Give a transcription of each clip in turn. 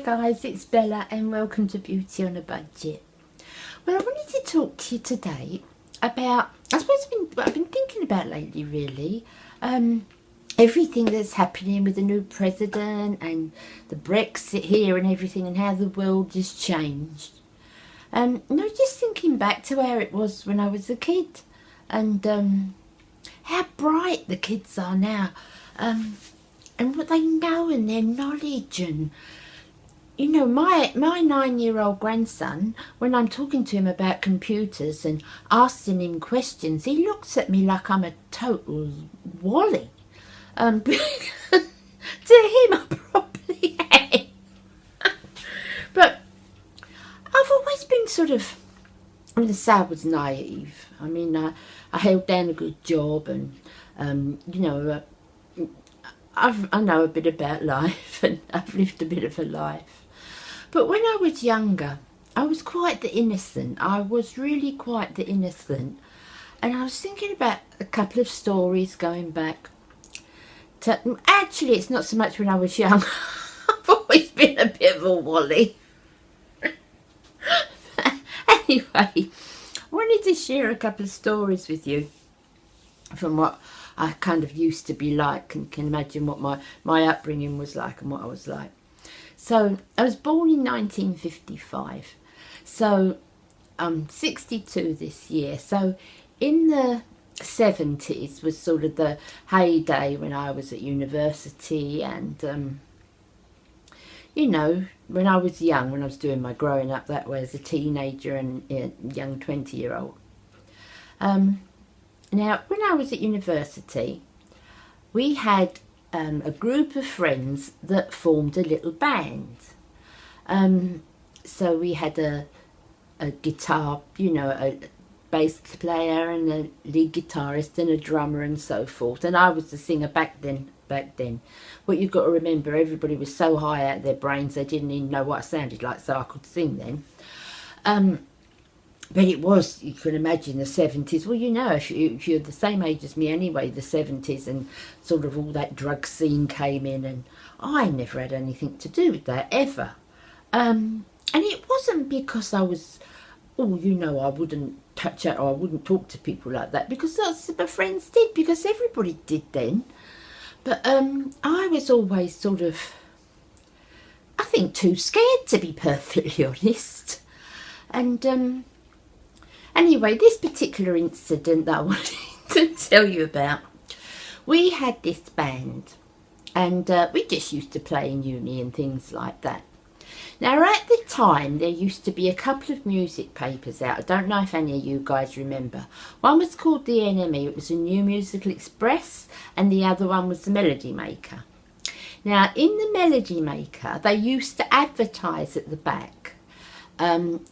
guys, it's Bella and welcome to Beauty on a Budget. Well, I wanted to talk to you today about, I suppose what I've been thinking about lately really, everything that's happening with the new president and the Brexit here and everything and how the world has changed. Just thinking back to where it was when I was a kid and how bright the kids are now and what they know and their knowledge. And you know, my 9-year-old grandson, when I'm talking to him about computers and asking him questions, he looks at me like I'm a total wally. To him I probably am. But I've always been sort of, I'm going to say I was naive. I mean, I held down a good job and, I know a bit about life and I've lived a bit of a life. But when I was younger, I was quite the innocent. I was really quite the innocent. And I was thinking about a couple of stories going back to, actually it's not so much when I was young. I've always been a bit of a wally. Anyway, I wanted to share a couple of stories with you from what I kind of used to be like, and can imagine what my upbringing was like and what I was like. So I was born in 1955, so I'm 62 this year. So in the 70s was sort of the heyday when I was at university, and when I was young, when I was doing my growing up that way as a teenager and a young 20-year-old. Now, when I was at university, we had a group of friends that formed a little band. So we had a guitar, a bass player and a lead guitarist and a drummer and so forth. And I was the singer back then. What you've got to remember, everybody was so high out of their brains they didn't even know what I sounded like, so I could sing then. But it was, you can imagine, the 70s. Well, if you're the same age as me anyway, the 70s, and sort of all that drug scene came in, and I never had anything to do with that, ever. And it wasn't because I was, I wouldn't touch it or I wouldn't talk to people like that, because that's what my friends did, because everybody did then. But I was always sort of, I think, too scared, to be perfectly honest. And anyway, this particular incident that I wanted to tell you about, we had this band and we just used to play in uni and things like that. Now, at the time, there used to be a couple of music papers out. I don't know if any of you guys remember. One was called The NME, it was a New Musical Express, and the other one was The Melody Maker. Now, in The Melody Maker, they used to advertise at the back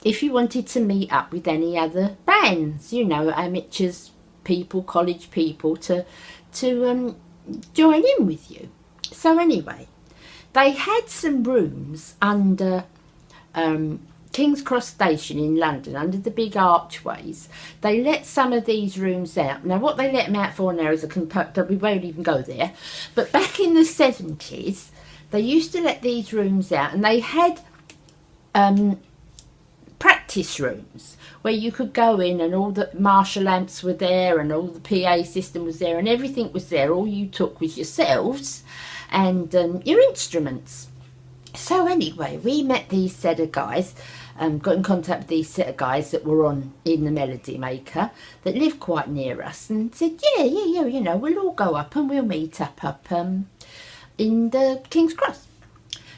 if you wanted to meet up with any other bands, amateurs, people, college people, to join in with you. So anyway, they had some rooms under King's Cross Station in London, under the big archways. They let some of these rooms out. Now, what they let them out for now is we won't even go there. But back in the 70s, they used to let these rooms out, and they had practice rooms where you could go in and all the Marshall amps were there and all the PA system was there and everything was there. All you took was yourselves and your instruments. So anyway, we met these set of guys, got in contact with these set of guys that were in the Melody Maker that lived quite near us, and said, yeah, we'll all go up and we'll meet up in the King's Cross.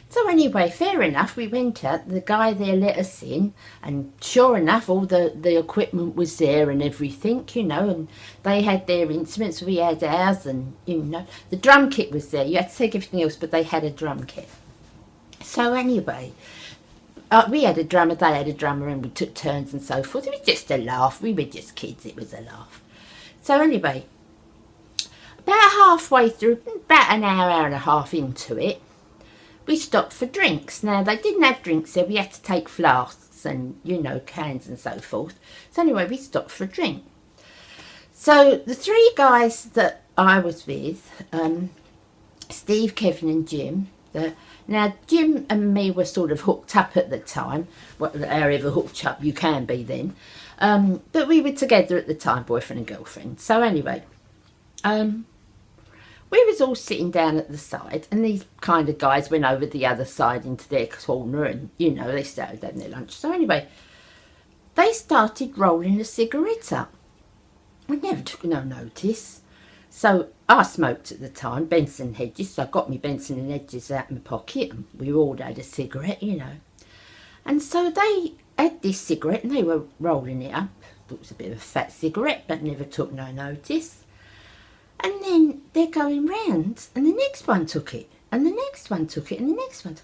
So anyway, fair enough, we went out, the guy there let us in, and sure enough, all the equipment was there and everything, and they had their instruments, we had ours, and, the drum kit was there. You had to take everything else, but they had a drum kit. So anyway, we had a drummer, they had a drummer, and we took turns and so forth. It was just a laugh, we were just kids, it was a laugh. So anyway, about halfway through, about an hour and a half into it, we stopped for drinks. Now, they didn't have drinks there. We had to take flasks and, cans and so forth. So anyway, we stopped for a drink. So the three guys that I was with, Steve, Kevin and Jim, the Now, Jim and me were sort of hooked up at the time. However hooked up you can be then. But we were together at the time, boyfriend and girlfriend. So anyway, we was all sitting down at the side, and these kind of guys went over the other side into their corner, and, you know, they started having their lunch. So anyway, they started rolling a cigarette up. I never took no notice. So I smoked at the time, Benson Hedges, so I got me Benson and Hedges out in my pocket, and we all had a cigarette, you know. And so they had this cigarette, and they were rolling it up. It was a bit of a fat cigarette, but never took no notice. And then they're going round, and the next one took it, and the next one took it, and the next one.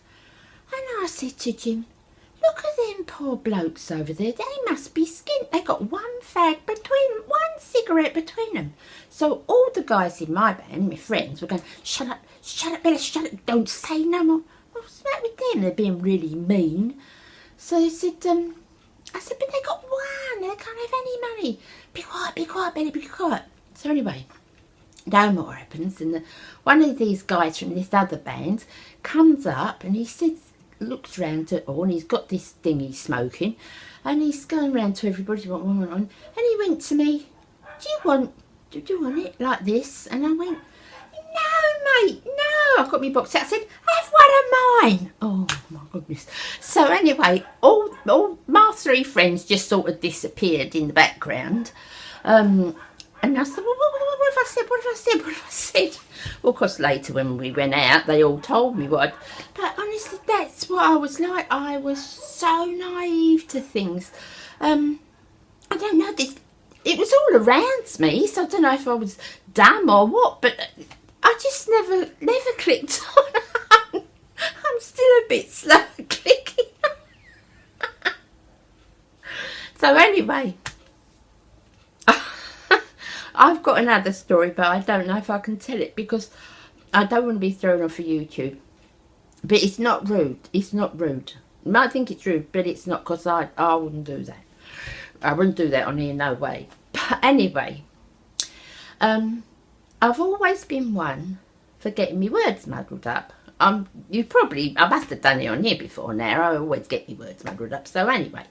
And I said to Jim, look at them poor blokes over there. They must be skint. They got one one cigarette between them. So all the guys in my band, my friends, were going, shut up, Bella, shut up, don't say no more. What's the matter with them? They're being really mean. So I said, but they got one. They can't have any money. Be quiet, Bella, be quiet. So anyway, no more happens. And one of these guys from this other band comes up and he says, looks round at all, and he's got this thing he's smoking, and he's going round to everybody, and he went to me, do you want it like this? And I went, no mate, no. I got my box out. I said, have one of mine. Oh my goodness. So anyway, all my three friends just sort of disappeared in the background, and I said, well, what have I said? Well, of course, later when we went out, they all told me what. But honestly, that's what I was like. I was so naive to things. I don't know, it was all around me, so I don't know if I was dumb or what, but I just never clicked on. I'm still a bit slow at clicking. So anyway, I've got another story, but I don't know if I can tell it because I don't want to be thrown off of YouTube. But it's not rude. It's not rude. You might think it's rude, but it's not, because I wouldn't do that. I wouldn't do that on here, no way. But anyway, I've always been one for getting me words muddled up. I must have done it on here before now. I always get me words muddled up. So anyway,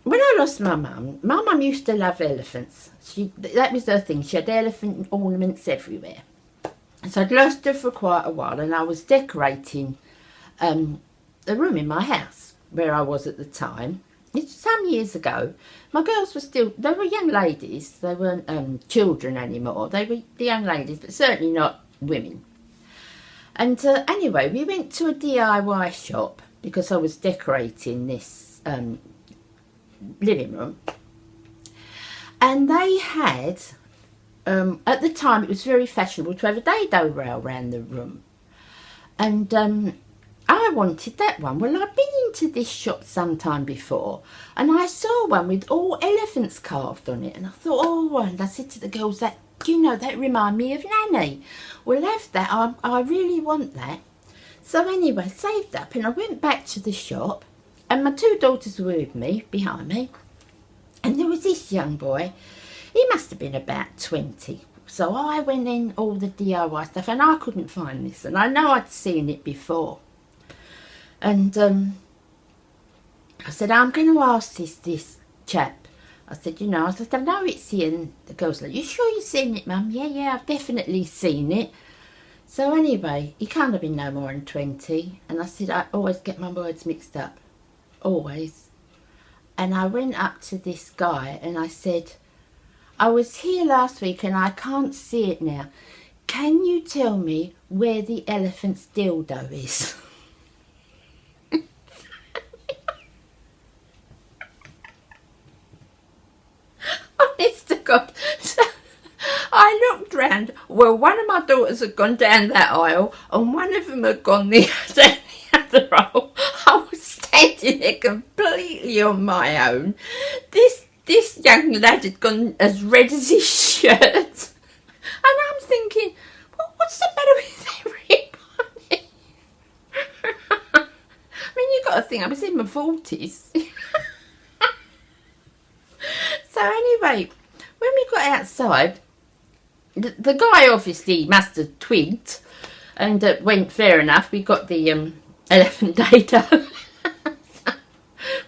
when I lost my mum used to love elephants. That was her thing. She had elephant ornaments everywhere. So I'd lost her for quite a while, and I was decorating the room in my house where I was at the time. It's some years ago. My girls were they were young ladies. They weren't children anymore. They were the young ladies, but certainly not women. And anyway, we went to a DIY shop because I was decorating this living room, and they had at the time it was very fashionable to have a dado rail around the room, and I wanted that one. Well, I'd been into this shop sometime before, and I saw one with all elephants carved on it, and I thought, oh, and I said to the girls, that, do you know, that remind me of Nanny. We'll have that. I really want that. So anyway, saved up, and I went back to the shop, and my two daughters were with me, behind me, and there was this young boy. He must have been about 20. So I went in all the DIY stuff, and I couldn't find this, and I know I'd seen it before. And I said, I'm going to ask this chap. I said, you know, I know it's here. And the girl's like, you sure you've seen it, Mum? Yeah, I've definitely seen it. So anyway, he can't have been no more than 20. And I said, I always get my words mixed up. Always. And I went up to this guy and I said, I was here last week and I can't see it now. Can you tell me where the elephant's dildo is? Honest to God. So I looked round. Well, one of my daughters had gone down that aisle and one of them had gone down the other aisle. I was standing there completely on my own. This young lad had gone as red as his shirt. And I'm thinking, well, what's the matter with everybody? I mean, you've got to think, I was in my 40s. So anyway, when we got outside, the guy obviously must have twigged And it went fair enough. We got the 11-day dough. So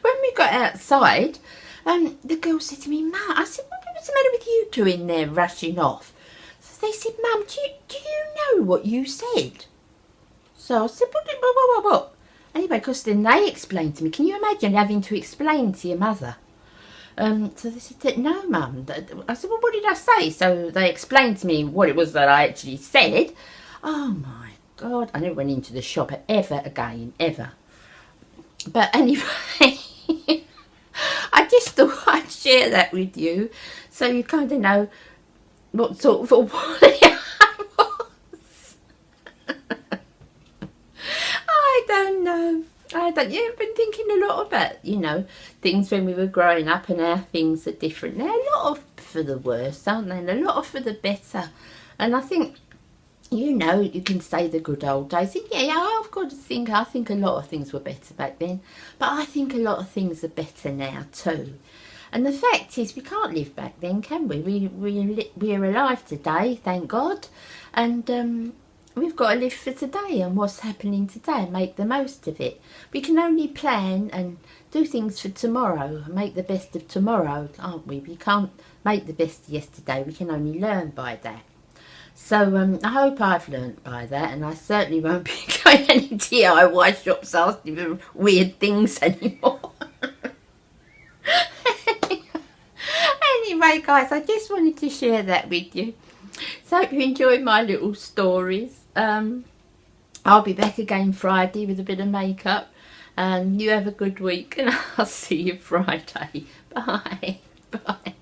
when we got outside, the girl said to me, Mum, I said, what's the matter with you two in there rushing off? So they said, Mum, do you know what you said? So I said, what? Anyway, because then they explained to me, can you imagine having to explain to your mother? So they said, no, Mum. I said, well, what did I say? So they explained to me what it was that I actually said. Oh, my God. I never went into the shop ever again, ever. But anyway, I just thought I'd share that with you so you kind of know what sort of a wally I was. I don't know. I've been thinking a lot about, you know, things when we were growing up and how things are different. They're a lot of for the worse, aren't they? And a lot of for the better. And I think, you know, you can say the good old days. And yeah, I've got to think, I think a lot of things were better back then. But I think a lot of things are better now too. And the fact is, we can't live back then, can we? We're alive today, thank God. And we've got to live for today and what's happening today and make the most of it. We can only plan and do things for tomorrow and make the best of tomorrow, can't we? We can't make the best of yesterday. We can only learn by that. So I hope I've learnt by that, and I certainly won't be going to any DIY shops asking for weird things anymore. Anyway, guys, I just wanted to share that with you. So I hope you enjoyed my little stories. I'll be back again Friday with a bit of makeup. You have a good week, and I'll see you Friday. Bye. Bye.